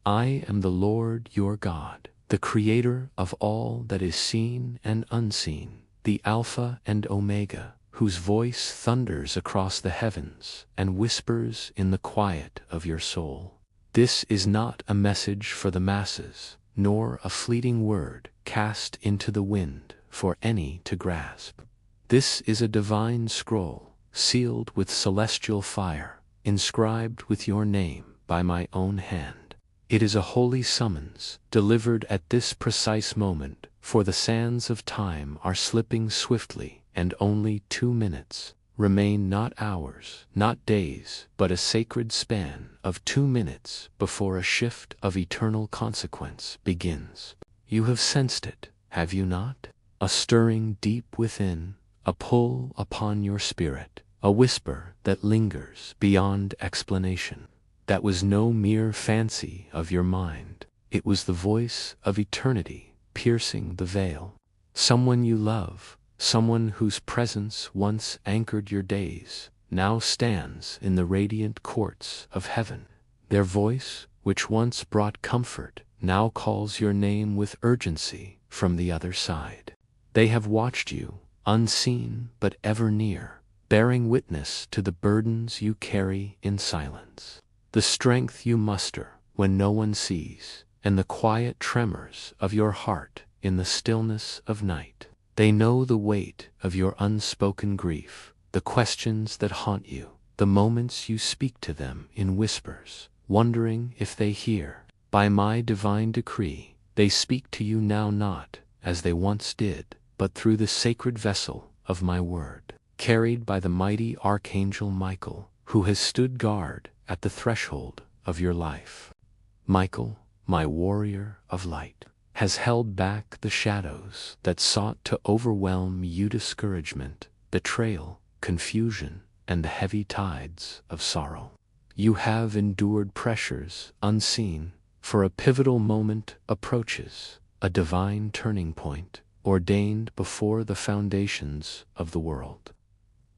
I am the Lord your God, the Creator of all that is seen and unseen, the Alpha and Omega, whose voice thunders across the heavens and whispers in the quiet of your soul. This is not a message for the masses, nor a fleeting word cast into the wind for any to grasp. This is a divine scroll, sealed with celestial fire, inscribed with your name by my own hand. It is a holy summons, delivered at this precise moment, for the sands of time are slipping swiftly, and only 2 minutes remain, not hours, not days, but a sacred span of 2 minutes before a shift of eternal consequence begins. You have sensed it, have you not? A stirring deep within, a pull upon your spirit, a whisper that lingers beyond explanation. That was no mere fancy of your mind. It was the voice of eternity piercing the veil. Someone you love, someone whose presence once anchored your days, now stands in the radiant courts of heaven. Their voice, which once brought comfort, now calls your name with urgency from the other side. They have watched you, unseen but ever near, bearing witness to the burdens you carry in silence, the strength you muster when no one sees, and the quiet tremors of your heart in the stillness of night. They know the weight of your unspoken grief, the questions that haunt you, the moments you speak to them in whispers, wondering if they hear. By my divine decree, they speak to you now not as they once did, but through the sacred vessel of my word, carried by the mighty Archangel Michael, who has stood guard at the threshold of your life. Michael, my warrior of light, has held back the shadows that sought to overwhelm you. Discouragement, betrayal, confusion, and the heavy tides of sorrow. You have endured pressures unseen, for a pivotal moment approaches, a divine turning point, ordained before the foundations of the world.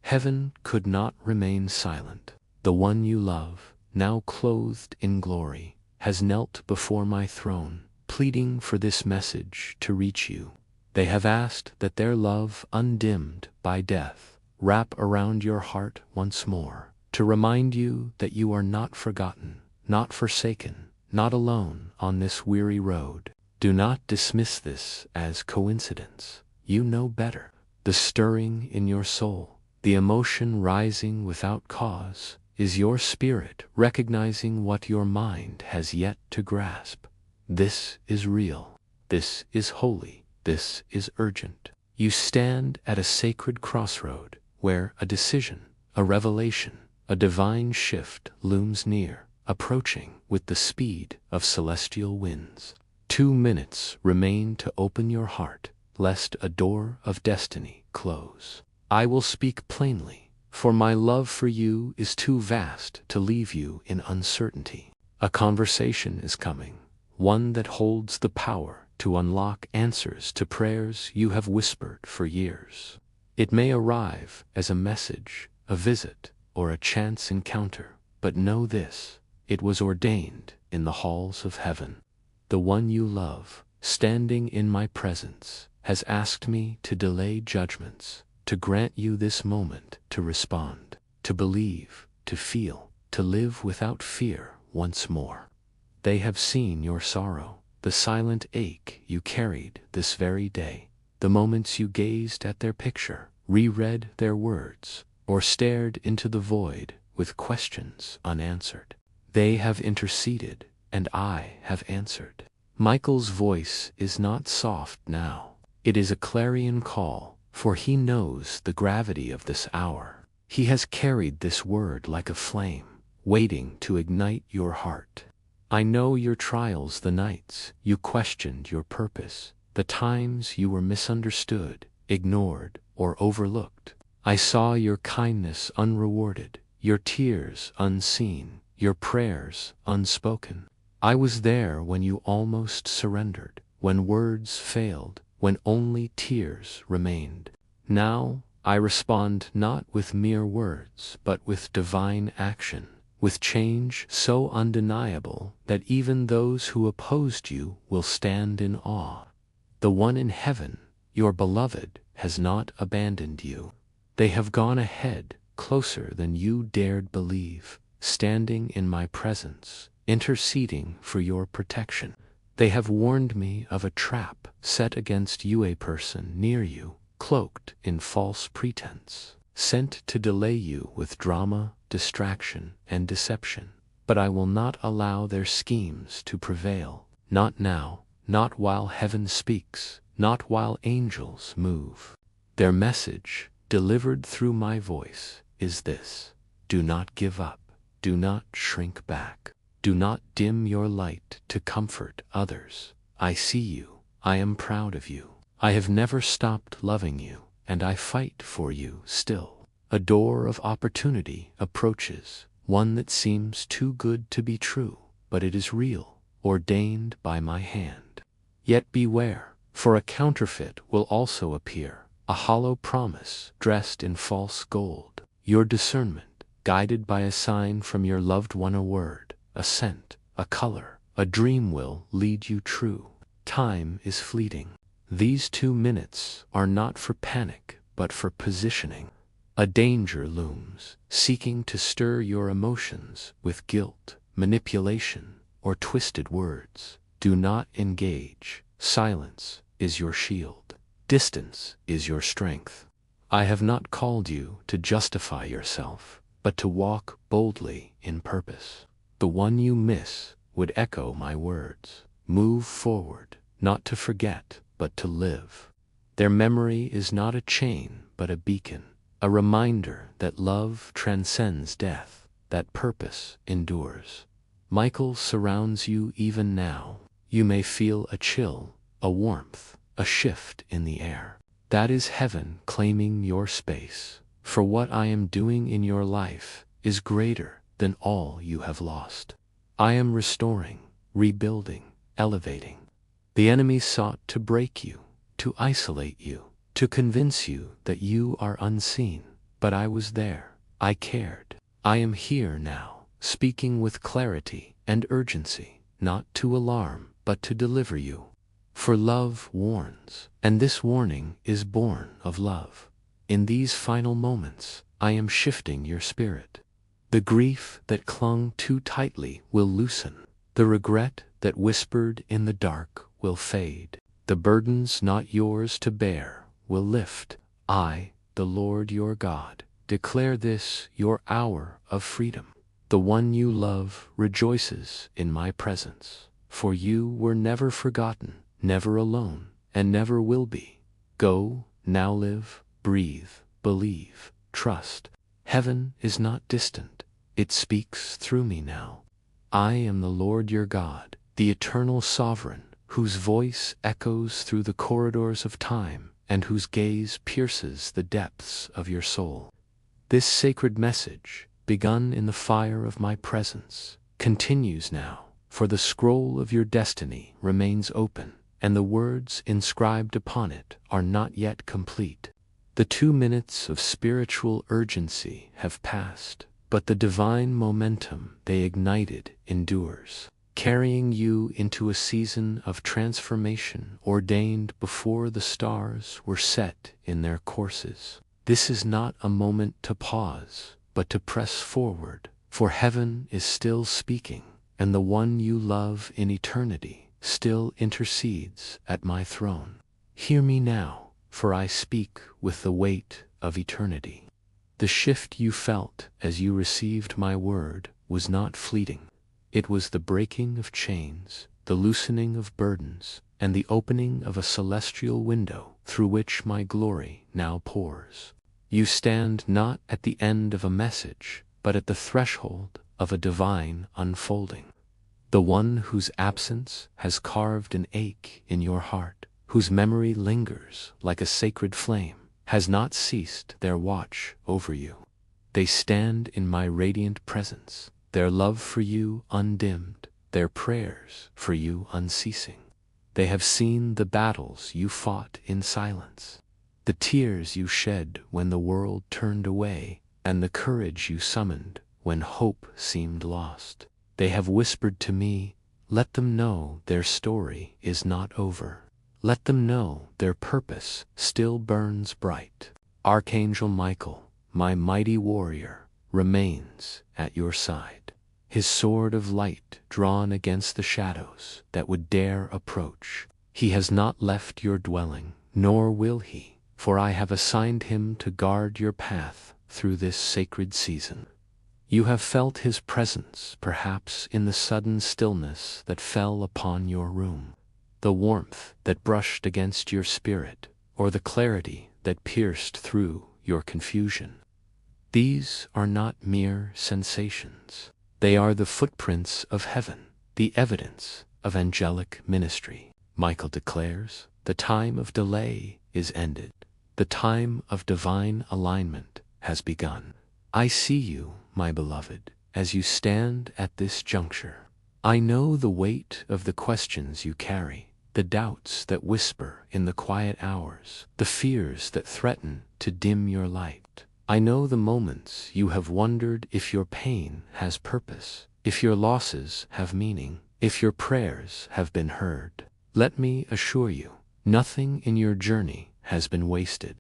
Heaven could not remain silent. The one you love, now clothed in glory, has knelt before my throne, pleading for this message to reach you. They have asked that their love, undimmed by death, wrap around your heart once more, to remind you that you are not forgotten, not forsaken, not alone on this weary road. Do not dismiss this as coincidence. You know better. The stirring in your soul, the emotion rising without cause, is your spirit recognizing what your mind has yet to grasp. This is real. This is holy. This is urgent. You stand at a sacred crossroad where a decision, a revelation, a divine shift looms near, approaching with the speed of celestial winds. 2 minutes remain to open your heart, lest a door of destiny close. I will speak plainly, for my love for you is too vast to leave you in uncertainty. A conversation is coming, one that holds the power to unlock answers to prayers you have whispered for years. It may arrive as a message, a visit, or a chance encounter, but know this: it was ordained in the halls of heaven. The one you love, standing in my presence, has asked me to delay judgments, to grant you this moment to respond, to believe, to feel, to live without fear once more. They have seen your sorrow, the silent ache you carried this very day, the moments you gazed at their picture, reread their words, or stared into the void with questions unanswered. They have interceded, and I have answered. Michael's voice is not soft now. It is a clarion call, for he knows the gravity of this hour. He has carried this word like a flame, waiting to ignite your heart. I know your trials, the nights you questioned your purpose, the times you were misunderstood, ignored, or overlooked. I saw your kindness unrewarded, your tears unseen, your prayers unspoken. I was there when you almost surrendered, when words failed, when only tears remained. Now, I respond not with mere words, but with divine action, with change so undeniable that even those who opposed you will stand in awe. The one in heaven, your beloved, has not abandoned you. They have gone ahead, closer than you dared believe, standing in my presence, interceding for your protection. They have warned me of a trap set against you, a person near you, cloaked in false pretense, sent to delay you with drama, distraction, and deception. But I will not allow their schemes to prevail. Not now, not while heaven speaks, not while angels move. Their message, delivered through my voice, is this: do not give up, do not shrink back, do not dim your light to comfort others. I see you, I am proud of you. I have never stopped loving you, and I fight for you still. A door of opportunity approaches, one that seems too good to be true, but it is real, ordained by my hand. Yet beware, for a counterfeit will also appear, a hollow promise dressed in false gold. Your discernment, guided by a sign from your loved one, a word, a scent, a color, a dream, will lead you true. Time is fleeting. These 2 minutes are not for panic, but for positioning. A danger looms, seeking to stir your emotions with guilt, manipulation, or twisted words. Do not engage. Silence is your shield. Distance is your strength. I have not called you to justify yourself, but to walk boldly in purpose. The one you miss would echo my words. Move forward, not to forget, but to live. Their memory is not a chain, but a beacon, a reminder that love transcends death, that purpose endures. Michael surrounds you even now. You may feel a chill, a warmth, a shift in the air. That is heaven claiming your space. For what I am doing in your life is greater than all you have lost. I am restoring, rebuilding, elevating. The enemy sought to break you, to isolate you, to convince you that you are unseen. But I was there. I cared. I am here now, speaking with clarity and urgency, not to alarm, but to deliver you. For love warns, and this warning is born of love. In these final moments, I am shifting your spirit. The grief that clung too tightly will loosen. The regret that whispered in the dark will fade. The burdens not yours to bear will lift. I, the Lord your God, declare this your hour of freedom. The one you love rejoices in my presence. For you were never forgotten, never alone, and never will be. Go, now live, breathe, believe, trust. Heaven is not distant. It speaks through me now. I am the Lord your God, the eternal sovereign, whose voice echoes through the corridors of time and whose gaze pierces the depths of your soul. This sacred message, begun in the fire of my presence, continues now, for the scroll of your destiny remains open, and the words inscribed upon it are not yet complete. The 2 minutes of spiritual urgency have passed, but the divine momentum they ignited endures, carrying you into a season of transformation ordained before the stars were set in their courses. This is not a moment to pause, but to press forward, for heaven is still speaking, and the one you love in eternity still intercedes at my throne. Hear me now, for I speak with the weight of eternity. The shift you felt as you received my word was not fleeting. It was the breaking of chains, the loosening of burdens, and the opening of a celestial window through which my glory now pours. You stand not at the end of a message, but at the threshold of a divine unfolding. The one whose absence has carved an ache in your heart, whose memory lingers like a sacred flame, has not ceased their watch over you. They stand in my radiant presence, their love for you undimmed, their prayers for you unceasing. They have seen the battles you fought in silence, the tears you shed when the world turned away, and the courage you summoned when hope seemed lost. They have whispered to me, let them know their story is not over. Let them know their purpose still burns bright. Archangel Michael, my mighty warrior, remains at your side. His sword of light drawn against the shadows that would dare approach. He has not left your dwelling, nor will he, for I have assigned him to guard your path through this sacred season. You have felt his presence, perhaps in the sudden stillness that fell upon your room, the warmth that brushed against your spirit, or the clarity that pierced through your confusion. These are not mere sensations. They are the footprints of heaven, the evidence of angelic ministry. Michael declares, the time of delay is ended. The time of divine alignment has begun. I see you, my beloved, as you stand at this juncture. I know the weight of the questions you carry, the doubts that whisper in the quiet hours, the fears that threaten to dim your light. I know the moments you have wondered if your pain has purpose, if your losses have meaning, if your prayers have been heard. Let me assure you, nothing in your journey has been wasted.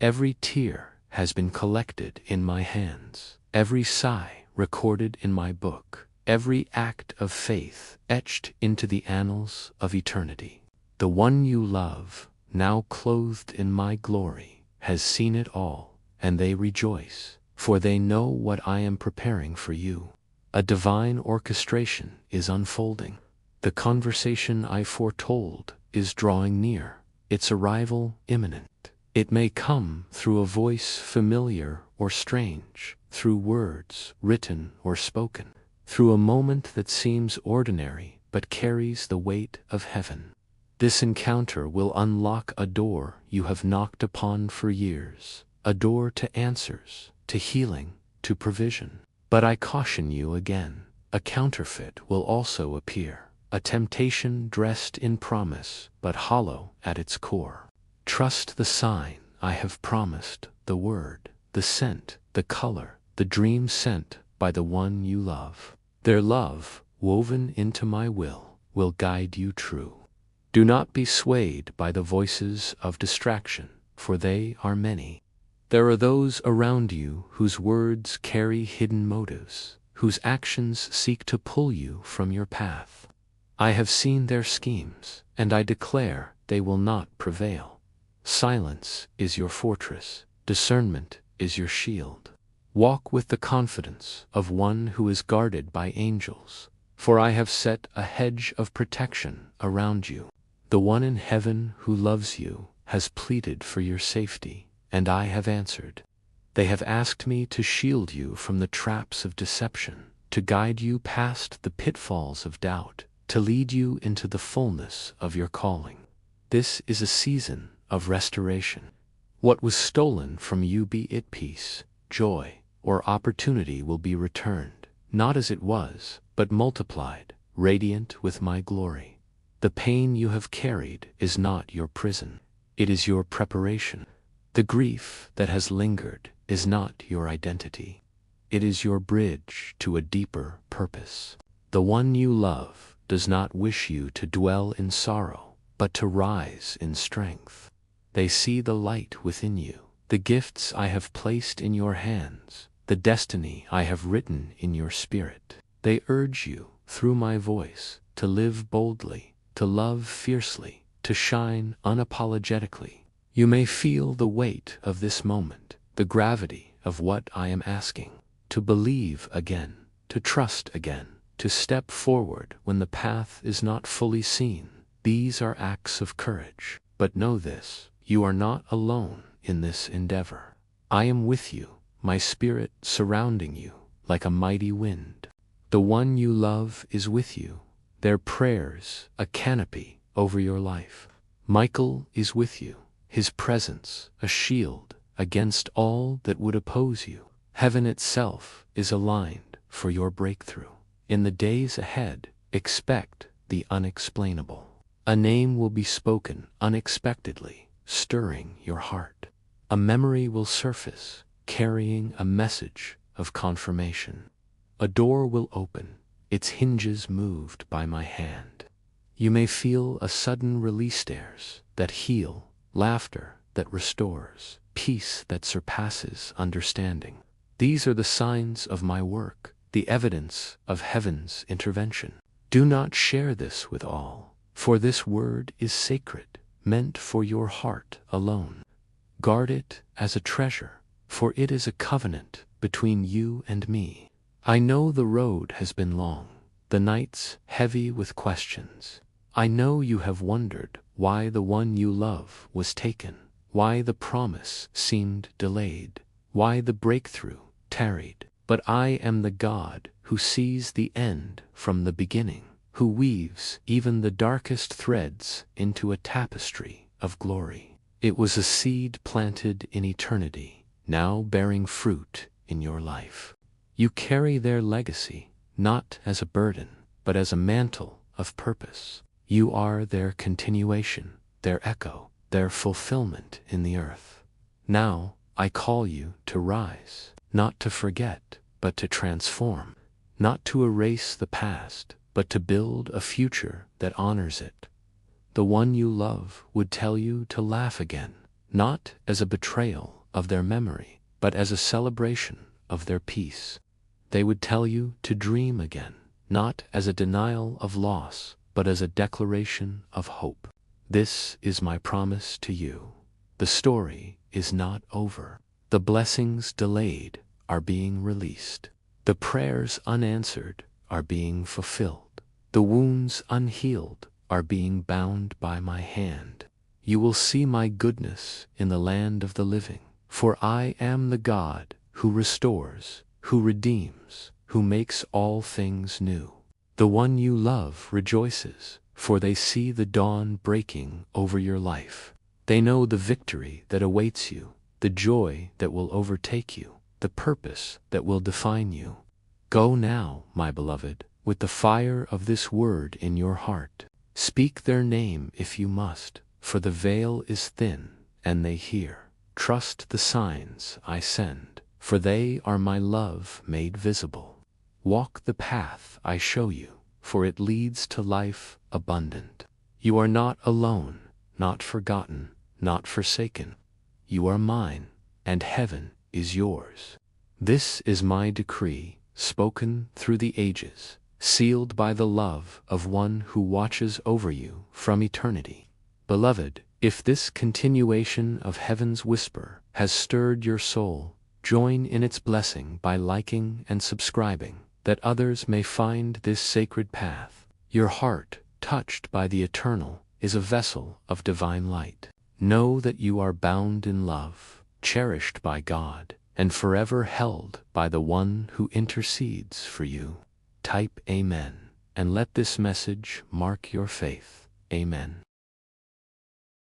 Every tear has been collected in my hands, every sigh recorded in my book, every act of faith etched into the annals of eternity. The one you love, now clothed in my glory, has seen it all, and they rejoice, for they know what I am preparing for you. A divine orchestration is unfolding. The conversation I foretold is drawing near, its arrival imminent. It may come through a voice familiar or strange, through words written or spoken, through a moment that seems ordinary but carries the weight of heaven. This encounter will unlock a door you have knocked upon for years, a door to answers, to healing, to provision. But I caution you again, a counterfeit will also appear, a temptation dressed in promise but hollow at its core. Trust the sign I have promised, the word, the scent, the color, the dream sent by the one you love. Their love, woven into my will guide you true. Do not be swayed by the voices of distraction, for they are many. There are those around you whose words carry hidden motives, whose actions seek to pull you from your path. I have seen their schemes, and I declare they will not prevail. Silence is your fortress, discernment is your shield. Walk with the confidence of one who is guarded by angels, for I have set a hedge of protection around you. The one in heaven who loves you has pleaded for your safety, and I have answered. They have asked me to shield you from the traps of deception, to guide you past the pitfalls of doubt, to lead you into the fullness of your calling. This is a season of restoration. What was stolen from you, be it peace, joy, or opportunity, will be returned, not as it was, but multiplied, radiant with my glory. The pain you have carried is not your prison, it is your preparation. The grief that has lingered is not your identity, it is your bridge to a deeper purpose. The one you love does not wish you to dwell in sorrow, but to rise in strength. They see the light within you, the gifts I have placed in your hands, the destiny I have written in your spirit. They urge you, through my voice, to live boldly, to love fiercely, to shine unapologetically. You may feel the weight of this moment, the gravity of what I am asking. To believe again, to trust again, to step forward when the path is not fully seen. These are acts of courage. But know this, you are not alone in this endeavor. I am with you, my spirit surrounding you like a mighty wind. The one you love is with you, their prayers a canopy over your life. Michael is with you, his presence a shield against all that would oppose you. Heaven itself is aligned for your breakthrough. In the days ahead, expect the unexplainable. A name will be spoken unexpectedly, stirring your heart. A memory will surface, carrying a message of confirmation. A door will open, its hinges moved by my hand. You may feel a sudden release, stares that heal, laughter that restores, peace that surpasses understanding. These are the signs of my work, the evidence of heaven's intervention. Do not share this with all, for this word is sacred, meant for your heart alone. Guard it as a treasure, for it is a covenant between you and me. I know the road has been long, the nights heavy with questions. I know you have wondered why the one you love was taken, why the promise seemed delayed, why the breakthrough tarried. But I am the God who sees the end from the beginning, who weaves even the darkest threads into a tapestry of glory. It was a seed planted in eternity, now bearing fruit in your life. You carry their legacy, not as a burden, but as a mantle of purpose. You are their continuation, their echo, their fulfillment in the earth. Now, I call you to rise, not to forget, but to transform, not to erase the past, but to build a future that honors it. The one you love would tell you to laugh again, not as a betrayal of their memory, but as a celebration of their peace. They would tell you to dream again, not as a denial of loss, but as a declaration of hope. This is my promise to you. The story is not over. The blessings delayed are being released. The prayers unanswered are being fulfilled. The wounds unhealed are being bound by my hand. You will see my goodness in the land of the living, for I am the God who restores, who redeems, who makes all things new. The one you love rejoices, for they see the dawn breaking over your life. They know the victory that awaits you, the joy that will overtake you, the purpose that will define you. Go now, my beloved, with the fire of this word in your heart. Speak their name if you must, for the veil is thin, and they hear. Trust the signs I send, for they are my love made visible. Walk the path I show you, for it leads to life abundant. You are not alone, not forgotten, not forsaken. You are mine, and heaven is yours. This is my decree, spoken through the ages, sealed by the love of one who watches over you from eternity. Beloved, if this continuation of heaven's whisper has stirred your soul, join in its blessing by liking and subscribing, that others may find this sacred path. Your heart, touched by the eternal, is a vessel of divine light. Know that you are bound in love, cherished by God, and forever held by the one who intercedes for you. Type Amen, and let this message mark your faith. Amen.